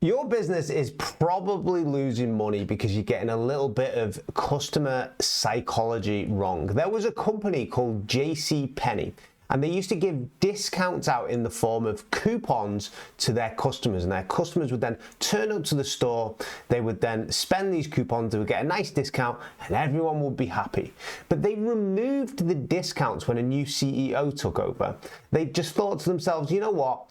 Your business is probably losing money because you're getting a little bit of customer psychology wrong. There was a company called JCPenney, and they used to give discounts out in the form of coupons to their customers, and their customers would then turn up to the store, they would then spend these coupons, they would get a nice discount, and everyone would be happy. But they removed the discounts when a new CEO took over. They just thought to themselves, you know what?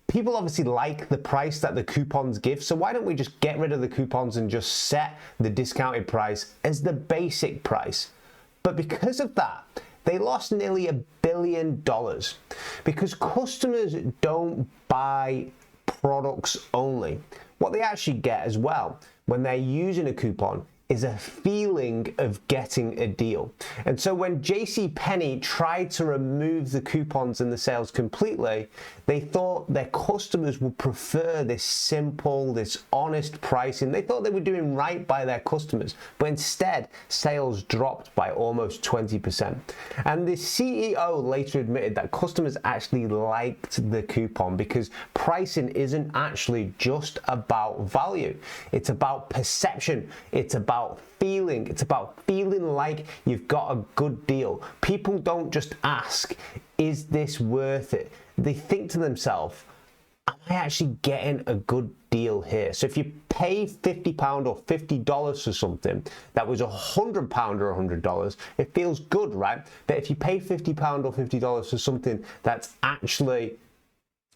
People obviously like the price that the coupons give, so why don't we just get rid of the coupons and just set the discounted price as the basic price? But because of that, they lost nearly $1 billion because customers don't buy products only. What they actually get as well when they're using a coupon is a feeling of getting a deal. And so when JCPenney tried to remove the coupons and the sales completely, they thought their customers would prefer this simple, this honest pricing. They thought they were doing right by their customers, but instead sales dropped by almost 20%. And the CEO later admitted that customers actually liked the coupon because pricing isn't actually just about value. It's about perception. It's about feeling. It's about feeling like you've got a good deal. People don't just ask, is this worth it? They think to themselves, am I actually getting a good deal here? So if you pay £50 or $50 for something that was £100 or $100, it feels good, right? But if you pay £50 or $50 for something that's actually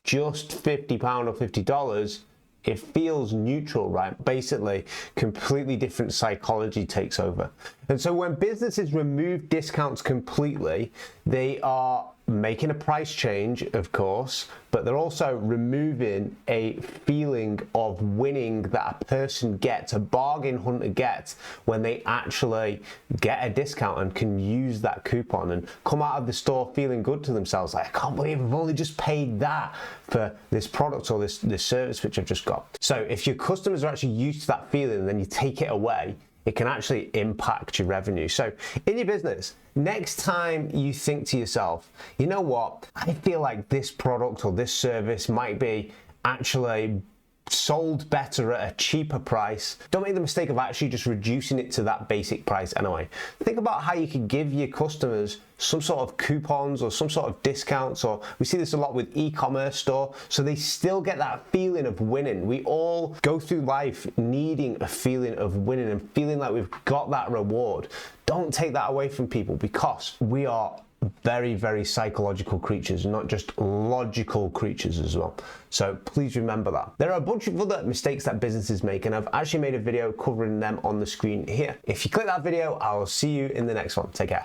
just £50 or $50, it feels neutral, right? Basically, completely different psychology takes over. And so when businesses remove discounts completely, they are making a price change, of course, but they're also removing a feeling of winning that a person gets, a bargain hunter gets, when they actually get a discount and can use that coupon and come out of the store feeling good to themselves. Like, I can't believe I've only just paid that for this product or this service which I've just got. So if your customers are actually used to that feeling and then you take it away, it can actually impact your revenue. So in your business, next time you think to yourself, you know what, I feel like this product or this service might be actually sold better at a cheaper price, don't make the mistake of actually just reducing it to that basic price anyway. Think about how you could give your customers some sort of coupons or some sort of discounts, or we see this a lot with e-commerce store, so they still get that feeling of winning. We all go through life needing a feeling of winning and feeling like we've got that reward. Don't take that away from people, because we are very, very psychological creatures, not just logical creatures as well. So please remember that. There are a bunch of other mistakes that businesses make, and I've actually made a video covering them on the screen here. If you click that video, I'll see you in the next one. Take care.